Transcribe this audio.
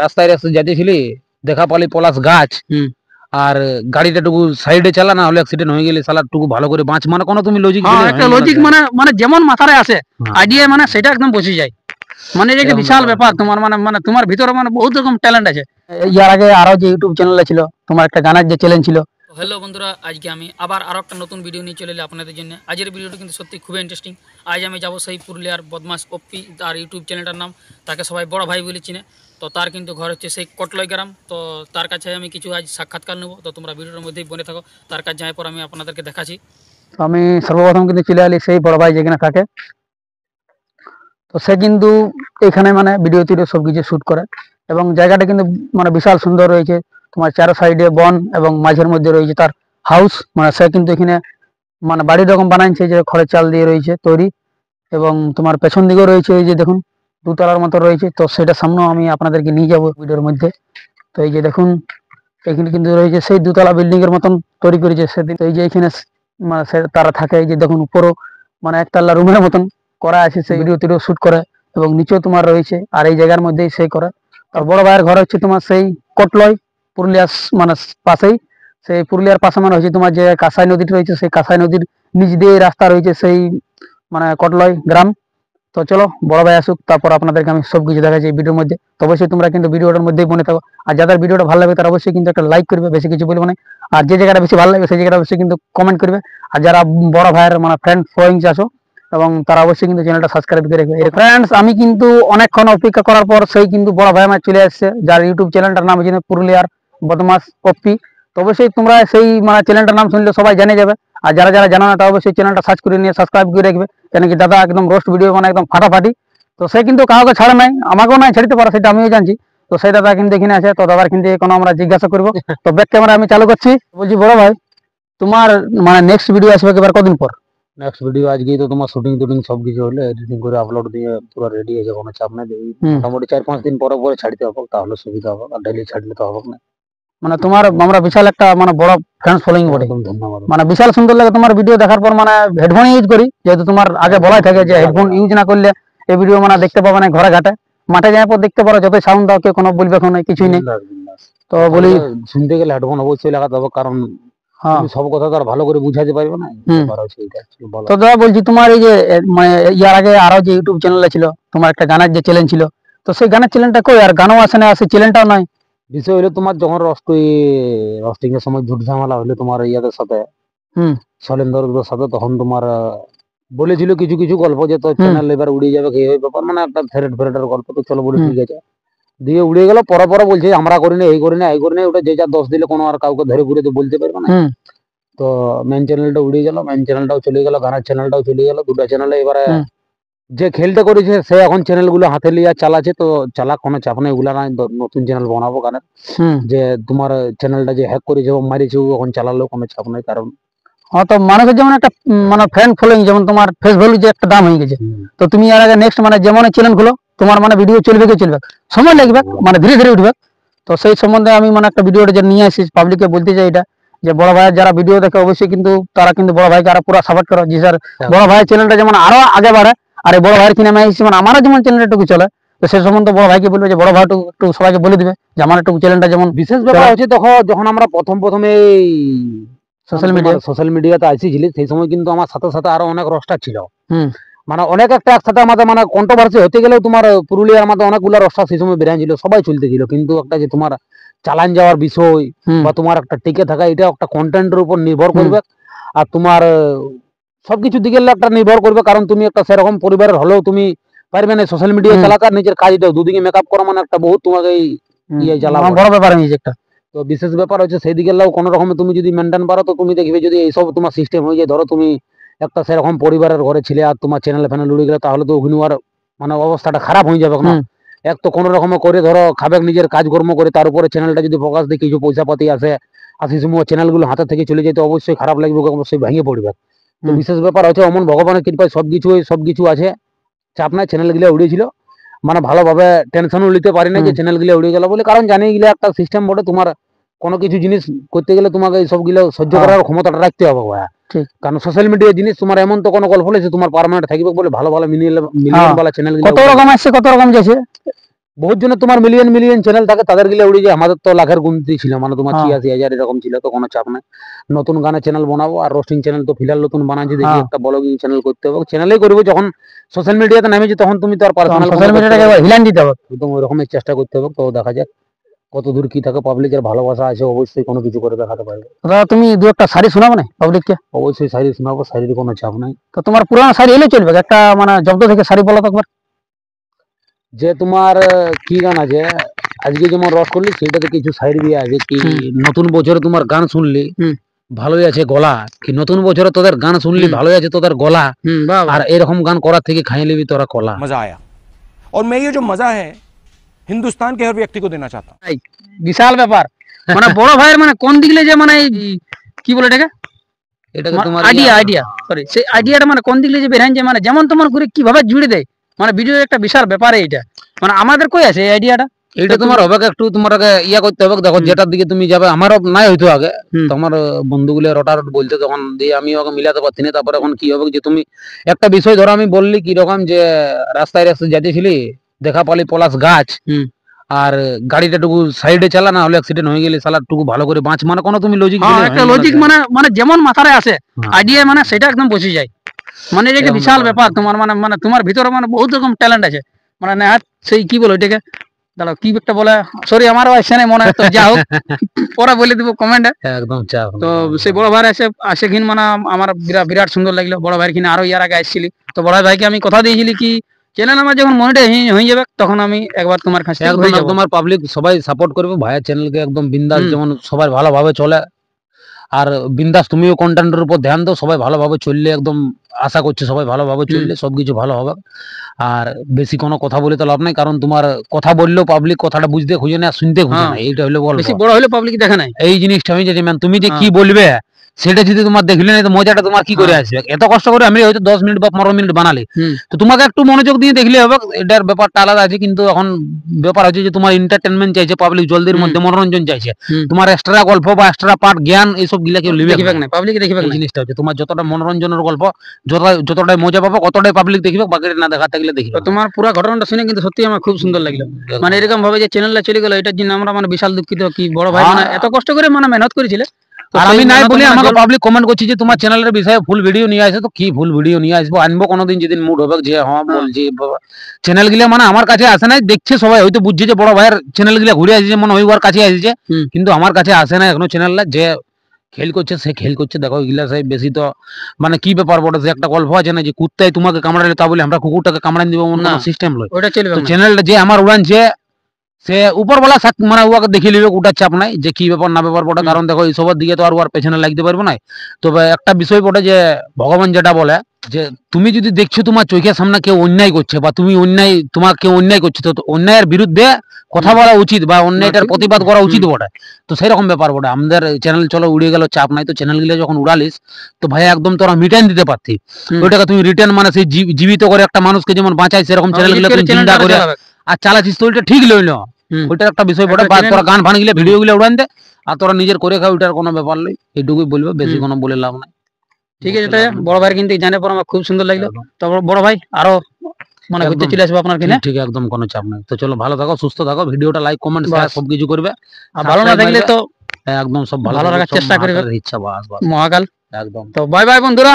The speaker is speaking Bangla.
রাস্তায় রাস্তায় যাইতেছিলি, দেখা পালি পলাশ গাছ, আর গাড়িটা টুকু সাইডে চালা, না হলে অ্যাক্সিডেন্ট হয়ে গেলে শালা টুকু ভালো করে বাঁচ, মানে কোনো তুমি লজিক হ্যাঁ একটা লজিক মানে মানে যেমন মাথায় আসে আইডিয়া মানে সেটা একদম বসে যায়। মানে এটা একটা বিশাল ব্যাপার তোমার, মানে মানে তোমার ভিতরে মানে বহুত রকম ট্যালেন্ট আছে। ইয়ার আগে আরো যে ইউটিউব চ্যানেল ছিল তোমার, একটা গানের যে চ্যানেল ছিল। হ্যালো বন্ধুরা, আজকে আমি আবার আরো একটা নতুন ভিডিও নিয়ে চলে এলাম আপনাদের জন্য। আজকের ভিডিওটা কিন্তু সত্যি খুবই ইন্টারেস্টিং। আজ আমি যাবো সেই পুরুলিয়ার বদমাস পপ্পি, তার ইউটিউব চ্যানেলটার নাম, তাকে সবাই বড় ভাই বলে চিনে। তো তার কিন্তু ঘর হচ্ছে সেই কটলই গ্রাম। তো তার কাছে আমি কিছু আজ সাক্ষাৎকার নেবো। তো তোমরা ভিডিওর মধ্যেই বনে থাকো, তার কাছে যাওয়ার পর আমি আপনাদেরকে দেখাচ্ছি। তো আমি সর্বপ্রথম কিন্তু চলে এলি সেই বড় ভাই যেখানে থাকে। তো সে কিন্তু এখানে মানে ভিডিও টিডিও সব কিছু শুট করে, এবং জায়গাটা কিন্তু মানে বিশাল সুন্দর রয়েছে। তোমার চারো সাইডে বন এবং মাঝের মধ্যে রয়েছে তার হাউস। মানে সে কিন্তু এখানে মানে বাড়ির রকম বানাইছে, যে খড়ের চাল দিয়ে রয়েছে তৈরি, এবং তোমার পেছন দিকেও রয়েছে এই যে দেখুন দুতলার মতো রয়েছে। তো সেটা সামনেও আমি আপনাদেরকে নিয়ে যাব ভিডিওর মধ্যে। তো এই যে দেখুন এখানে কিন্তু রয়েছে সেই দুতলা বিল্ডিং এর মতন তৈরি করেছে সেদিন। এই যে এখানে মানে তারা থাকে, এই যে দেখুন উপরও মানে একতলা রুমের মতন করা আছে, সেই ভিডিও টিডিও শুট করে, এবং নিচেও তোমার রয়েছে, আর এই জায়গার মধ্যেই সেই করে। আর বড় ভাইয়ের ঘর হচ্ছে তোমার সেই কটলয়, পুরুলিয়ার মানে পাশেই। সেই পুরুলিয়ার পাশে মানে হচ্ছে তোমার যে কাঁসাই নদীটি রয়েছে, সেই কাঁসাই নদীর নিচ দিয়ে রাস্তা রয়েছে সেই মানে কটলয় গ্রাম। তো চলো বড় ভাই আসুক, তারপর আপনাদেরকে আমি সবকিছু দেখাচ্ছি এই ভিডিওর মধ্যে। তো অবশ্যই তোমরা কিন্তু ভিডিওটার মধ্যেই বনে থাকো, আর যাদের ভিডিওটা ভালো লাগবে তারা অবশ্যই কিন্তু একটা লাইক করবে, বেশি কিছু বলবো না। আর যে জায়গাটা বেশি ভালো লাগবে সেই জায়গাটা অবশ্যই কিন্তু কমেন্ট করবে। আর যারা বড় ভাইয়ের মানে ফ্রেন্ড ফলোয়িংস আছো, এবং তারা অবশ্যই কিন্তু চ্যানেলটা সাবস্ক্রাইব করে রাখবে। ফ্রেন্ডস, আমি কিন্তু অনেকক্ষণ অপেক্ষা করার পর সেই কিন্তু বড় ভাই আমার চলে আসছে, যার ইউটিউব চ্যানেলটার নাম হচ্ছে পুরুলিয়ার বদমাস পপ্পি। তো অবশ্যই তোমরা সেই মানে চ্যানেলটার নাম শুনলে সবাই জেনে যাবে, আর যারা যারা জানো না তারা অবশ্যই চ্যানেলটা সার্চ করে নিয়ে সাবস্ক্রাইব করে রাখবে, কেন কি দাদা একদম রোস্ট ভিডিও মানে একদম ফাটাফাটি। তো সে কিন্তু কাউকে ছাড়ে নাই, আমাকেও নাই ছাড়তে পারে, সেটা আমিও জানছি। তো সেই দাদা কিন্তু এখানে আছে, তো দাদার কিন্তু কোনো আমরা জিজ্ঞাসা করবো। তো ব্যাক ক্যামেরা আমি চালু করছি। বলছি বড় ভাই, তোমার মানে নেক্সট ভিডিও আসবে এবার কদিন পর? নেক্সট ভিডিও আজকেই তো তোমার শুটিং টুটিং সব কিছু হলে এডিটিং করে আপলোড দিয়ে পুরো রেডি হয়ে যাবে, কোনো চাপ নেই। মোটামুটি 4-5 দিন পরে পরে ছাড়তে হবে, তাহলে সুবিধা হবে, আর ডেইলি ছাড়লে তো হবে না। মানে তোমার আমরা বিশাল একটা মানে বড় ফ্যান্স ফলোইং বটে, ধন্যবাদ। মানে বিশাল সুন্দর লাগে তোমার ভিডিও দেখার পর। মানে হেডফোন ইউজ করি, যেহেতু তোমার আগে বলাই থাকে যে হেডফোন ইউজ না করলে এই ভিডিও মানে দেখতে পাবে না ঘরে ঘাটে। মাঠে যাওয়ার পর দেখতে পারো, যতই সাউন্ড দাও কেউ কোনো বলবে কোনো কিছুই নেই। তো বলি শুনতে গেলে হেডফোন অবশ্যই লাগাতে হবে, কারণ সব কথা তো আর ভালো করে বুঝাতে পারবে না। তো দাদা বলছি, তোমার এই যে মানে ইয়ার আগে আরো যে ইউটিউব চ্যানেল ছিল তোমার, একটা গানের যে চ্যানেল ছিল, তো সেই গানের চ্যানেলটা কই? আর গানও আসে না, সেই চ্যানেলটাও নাই। বিষয় হলো তোমার যখন রস্টিং এর সময় ঝুট ঝামেলা হলো তোমার ইয়াদের সাথে, শৈলেন্দ্রদের সাথে, তখন তোমার বলেছিল কিছু কিছু গল্প যে তোর চ্যানেল এবার উড়ে যাবে, এই ব্যাপার মানে একটা ফেরেটের গল্প। তো চলো বলে ঠিক আছে, দিয়ে উড়ে গেল। পরে পরে বলছে আমরা করি না, এই করি না, এই করি না, ওটা যে যা দোষ দিলে কোনো আর কাউকে ধরে ঘুরে তো বলতে পারবে না। তো মেন চ্যানেলটা উড়ে গেল, মেন চ্যানেলটাও চলে গেল, গানের চ্যানেলটাও চলে গেল, দুটা চ্যানেলে। এবারে যে খেলতে করেছে সে এখন চ্যানেল গুলো হাতে লিয়ে চালাচ্ছে, তো চালাক, কোনো চাপ নেই, ওগুলা নাই। নতুন চ্যানেল বানাবো গানের, যে তোমার চ্যানেলটা যে হ্যাক করেছে মারিছে এখন চালালেও কোনো চাপ নেই, কারণ তো মানুষের যেমন একটা মানে ফ্যান ফলোইং, যেমন তোমার ফেস ভ্যালু যে একটা দাম হয়ে গেছে। তো তুমি এর আগে নেক্সট মানে যেমন চ্যানেল গুলো তোমার মানে ভিডিও চলবে কি চলবে, সময় লাগবে, মানে ধীরে ধীরে উঠবে। তো সেই সম্বন্ধে আমি মানে একটা ভিডিওটা যে নিয়ে আসি পাবলিককে বলতে চাই এটা, যে বড় ভাইয়ের যারা ভিডিও দেখে অবশ্যই কিন্তু তারা কিন্তু বড় ভাইকে আরো পুরো সাপোর্ট করো, যে স্যার বড় ভাইয়ের চ্যানেলটা যেমন আরো আগে বাড়ে। আর এই বড় ভাইয়ের কিনে আমি আসছি মানে আমারও যেমন চ্যানেলটুকু চলে, তো সেই সম্বন্ধে বড় ভাইকে বলবে যে বড় ভাই একটু সবাইকে বলে দিবে যে আমার একটু চ্যানেলটা যেমন। বিশেষ ব্যাপার হচ্ছে যখন আমরা প্রথমে সোশ্যাল মিডিয়াতে আসিছিলি, সেই সময় কিন্তু আমার সাথে সাথে আরো অনেক রস্টার ছিল, মানে অনেক একটা একসাথে আমাদের মানে কন্ট্রোভার্সি হতে গেলেও তোমার পুরুলিয়ার মধ্যে অনেকগুলো রস্টার সেই সময় বেরিয়ে ছিল, সবাই চলতেছিল। কিন্তু একটা যে তোমার চালান যাওয়ার বিষয় বা তোমার একটা টিকে থাকা, এটা একটা কন্টেন্টের উপর নির্ভর করবে, আর তোমার সবকিছু দিকে একটা নির্ভর করবে। কারণ তুমি একটা সেরকম পরিবারের হলেও তুমি পারবে না সোশ্যাল মিডিয়া চালাকার, নিজের কাজটাও দুদিকে মেকআপ করা, মানে একটা বহুত তোমাকে ইয়ে জ্বালানো বড় ব্যাপার হয়েছে একটা। তো বিশেষ ব্যাপার হচ্ছে সেই দিকে কোনো রকমে তুমি যদি মেনটেন পারো, তো তুমি দেখবে যদি এইসব তোমার সিস্টেম হয়ে যায়, ধরো তুমি একটা সেরকম পরিবারের ঘরে ছিলে আর তোমার চ্যানেল ফ্যানেল উড়ে গেলে, তাহলে তো ওখানে আর মানে অবস্থাটা খারাপ হয়ে যাবে না। এক তো কোনো রকম করে ধরো খাবে নিজের কাজকর্ম করে, তার উপরে চ্যানেলটা যদি ফোকাস দিয়ে কিছু পয়সা পাতি আসে আর সেই সময় চ্যানেলগুলো হাতে থেকে চলে যেতে অবশ্যই খারাপ লাগবে, অবশ্যই ভেঙে পড়বে। তো বিশেষ ব্যাপার হচ্ছে অমন ভগবানের কৃপায় সবকিছু আছে, চাপ নাই। চ্যানেলগুলো উড়েছিল মানে ভালোভাবে টেনশনও নিতে পারি না যে চ্যানেলগুলো উড়ে গেল বলে, কারণ জানি গেলে একটা সিস্টেম বটে, তোমার কোনো কিছু জিনিস করতে গেলে তোমাকে এই সবগুলো সহ্য করার ক্ষমতাটা রাখতে হবে। কারণ সোশ্যাল মিডিয়া জিনিস তোমার এমন তো কোনো গল্প নেই তোমার পার্মানেন্ট থাকবে বলে, ভালো ভালো মিলিয়ন চ্যানেল কত রকম আসছে, কত রকম যাচ্ছে। বহুত জনের তোমার মিলিয়ন মিলিয়ন চ্যানেল থাকে, তাদের গিলে উড়ে যায়। আমাদের তো লাখের গুনতি ছিল, মানে তোমার হ্যাঁ। 86,000 এরকম ছিল, তো কোনো চাপ নাই। নতুন গানের চ্যানেল বানাবো, আর রোস্টিং চ্যানেল তো ফিলহাল নতুন বানাচ্ছি, দেখি হ্যাঁ। একটা ব্লগিং চ্যানেল করতে হবে। চ্যানেলেই করবো যখন সোশ্যাল মিডিয়াতে নামেছি, তখন তুমি তো আর পার্সোনাল সোশ্যাল মিডিয়াটাকে হিলান দিতে হবে। একদম ওই রকমের চেষ্টা করতে হবে। তো দেখা যাক কত দূর কি থাকে, পাবলিকের ভালোবাসা আছে, অবশ্যই কোনো কিছু করে দেখাতে পারবে। দাদা তুমি দু একটা শাড়ি শোনাবো না পাবলিককে? অবশ্যই শাড়ি শোনাবো, শাড়ির কোনো চাপ নাই। তো তোমার পুরানো শাড়ি এলে চলবে, একটা মানে জব্দ থেকে শাড়ি বলো তো একবার। যে তোমার কি গান আছে, আজকে যেমন রস করলি সেটাতে কিছু সাইড দিয়ে আছে কি, নতুন বছরে তোমার গান শুনলি ভালোই আছে গলা, কি নতুন বছরে তোদের গান শুনলি ভালোই আছে তোদের গলা, আর এরকম গান করার থেকে খাই লিবি তোরা কলা। मजा आया और मैं ये जो मजा है हिंदुस्तान के हर व्यक्ति को देना चाहता हूँ। বিশাল ব্যাপার, মানে বড় ভাইয়ের মানে কোন দিকলে যে মানে এই কি বলে এটাকে, এটাকে তোমার আইডিয়া সরি, সেই আইডিয়াটা মানে কোন দিকলে যে বেরান, যে মানে যেমন তোমার করে কিভাবে জুড়ে দেয়, মানে ভিডিও একটা বিশাল ব্যাপার এইটা। মানে আমাদের কই আছে এই আইডিয়াটা? এটা তোমার হবে একটু তোমার আগে ইয়া করতে হবে। দেখো যেটার দিকে তুমি যাবে, আমারও নাই হয়তো আগে, তোমার বন্ধুগুলো রটারট বলতে, তখন দিয়ে আমি ওকে মিলাতে পারছি না। তারপরে এখন কি হবে যে তুমি একটা বিষয় ধরো, আমি বললি কি রকম যে রাস্তায় রাস্তায় যেতেছিলি, দেখা পালি পলাশ গাছ, আর গাড়িটা টুকু সাইডে চালা, না হলে অ্যাক্সিডেন্ট হয়ে গেলে সালা টুকু ভালো করে বাঁচ, মানে কোনো তুমি লজিক একটা লজিক মানে মানে যেমন মাথায় আসে আইডিয়া, মানে সেটা একদম বসে যায়। মানে এটা একটা বিশাল ব্যাপার তোমার, মানে মানে তোমার ভিতরে মানে বহুত রকম ট্যালেন্ট আছে। মানে নেহাত সেই কি বলো এটাকে, দাঁড়াও কি একটা বলে, সরি আমারও আসছে না মনে হয়, তো যা হোক পরে বলে দিব কমেন্টে। একদম চাপ। তো সেই বড় ভাই আসে কিন, মানে আমার বিরাট সুন্দর লাগলো। বড় ভাইয়ের কিনা আরো ইয়ার আগে আসছিলি, তো বড় ভাইকে আমি কথা দিয়েছিলি কি চ্যানেল আমার যখন মনিটাইজ হয়ে যাবে তখন আমি একবার তোমার কাছে একদম তোমার পাবলিক সবাই সাপোর্ট করবে ভাইয়ের চ্যানেলকে, একদম বিন্দাস, যেমন সবাই ভালোভাবে চলে। আর বিন্দাস তুমিও কন্টেন্টের উপর ধ্যান দাও, সবাই ভালোভাবে চললে, একদম আশা করছি সবাই ভালোভাবে চললে সবকিছু ভালো হবে। আর বেশি কোনো কথা বলে তো লাভ নাই, কারণ তোমার কথা বললেও পাবলিক কথাটা বুঝতে খুঁজে না, শুনতে খুঁজে না, এইটা হলো গল্প। বেশি বড় হলে পাবলিক দেখে নাই এই জিনিসটা আমি যে ম্যাম তুমি যে কি বলবে সেটা যদি তোমার দেখলে না, তো মজাটা তোমার কি করে আসবে? এত কষ্ট করে আমি হয়তো 10 মিনিট বা 15 মিনিট বানালে, তো তোমাকে একটু মনোযোগ দিয়ে দেখলে হবে, এটার ব্যাপারটা আলাদা আছে। কিন্তু এখন ব্যাপার হচ্ছে যে তোমার এন্টারটেনমেন্ট চাইছে পাবলিক, জলদির মধ্যে মনোরঞ্জন চাইছে, তোমার এক্সট্রা গল্প বা এক্সট্রা পার্ট জ্ঞান এইসব গিলা কেউ লিখবে না, পাবলিক দেখবে না। জিনিসটা হচ্ছে তোমার যতটা মনোরঞ্জনের গল্প, যতটাই মজা পাবো অতটাই পাবলিক দেখবে, বাকিটা না দেখাতে গেলে দেখবে। তোমার পুরো ঘটনাটা শুনে কিন্তু সত্যি আমার খুব সুন্দর লাগলো। মানে এরকম ভাবে যে চ্যানেলটা চলে গেল, এটার জন্য আমরা মানে বিশাল দুঃখিত। কি বড় ভাই মানে এত কষ্ট করে মানে মেহনত করেছিলে, আর আমি নাই বলে আমাকে পাবলিক কমেন্ট করছি যে তোমার চ্যানেলের বিষয়ে ফুল ভিডিও নিয়ে আসে, তো কি ফুল ভিডিও নিয়ে আসবো, আনবো কোনোদিন যেদিন মুড হবে, যে হ্যাঁ বলছি চ্যানেল গুলো মানে আমার কাছে আসে নাই, দেখছে সবাই হয়তো বুঝছে যে বড় ভাইয়ের চ্যানেল গুলো ঘুরে আসছে, মনে হয় ওর কাছে আসছে, কিন্তু আমার কাছে আসে না এখনো চ্যানেলটা। যে খেল করছে সে খেল করছে, দেখো এগুলা সাহেব বেশি তো মানে কি ব্যাপার বটে, যে একটা গল্প আছে না যে কুত্তায় তোমাকে কামড়ালে তা বলে আমরা কুকুরটাকে কামড়ান দিব, কোনো সিস্টেম লয়। ওটা চলবে না। চ্যানেলটা যে আমার উড়ানছে সে উপরবেলা মানে ওকে দেখে নিবে, ওটার চাপ নাই যে কি ব্যাপার না ব্যাপার বটে। কারণ দেখো এইসবের দিকে তো আর ওর পেছনে লাগতে পারবো না। তবে একটা বিষয় বটে যে ভগবান যেটা বলে যে তুমি যদি দেখছো তোমার চোখের সামনে কেউ অন্যায় করছে, বা তুমি অন্যায়, তোমার কেউ অন্যায় করছে, তো অন্যায়ের বিরুদ্ধে কথা বলা উচিত, বা অন্যায়টার প্রতিবাদ করা উচিত বটে। তো সেরকম ব্যাপার বটে। আমাদের চ্যানেল চলো উড়ে গেল, চাপ নাই। তো চ্যানেল গুলো যখন উড়ালিস, তো ভাই একদম তোরা রিটার্ন দিতে পারতি, ওইটাকে তুমি রিটার্ন মানে সেই জীবিত করে একটা মানুষকে যেমন বাঁচাই, সেরকম চ্যানেল গুলো চিন্তা করে আর চালাচ্ছিস, তো ওইটা ঠিক লইল। ওইটার একটা বিষয় বটে। বা তোরা গান ফান গিলে ভিডিও গুলো উড়ান দে, আর তোরা নিজের করে খাও, ওইটার কোনো ব্যাপার নেই। এইটুকুই বলবো, বেশি কোনো বলে লাভ নাই। ঠিক আছে, বড় ভাই কিন্তু জানার পর আমার খুব সুন্দর লাগলো। তারপর বড় ভাই আরো মানে ঘুরতে চলে আসবো আপনার কিনা। ঠিক একদম কোনো চাপ নাই। তো চলো ভালো থাকো, সুস্থ থাকো, ভিডিওটা লাইক কমেন্ট শেয়ার সবকিছু করবে। আর ভালো না থাকলে তো একদম সব ভালো রাখার চেষ্টা করবে, ইচ্ছা বাস মহাকাল। একদম। তো বাই বাই বন্ধুরা।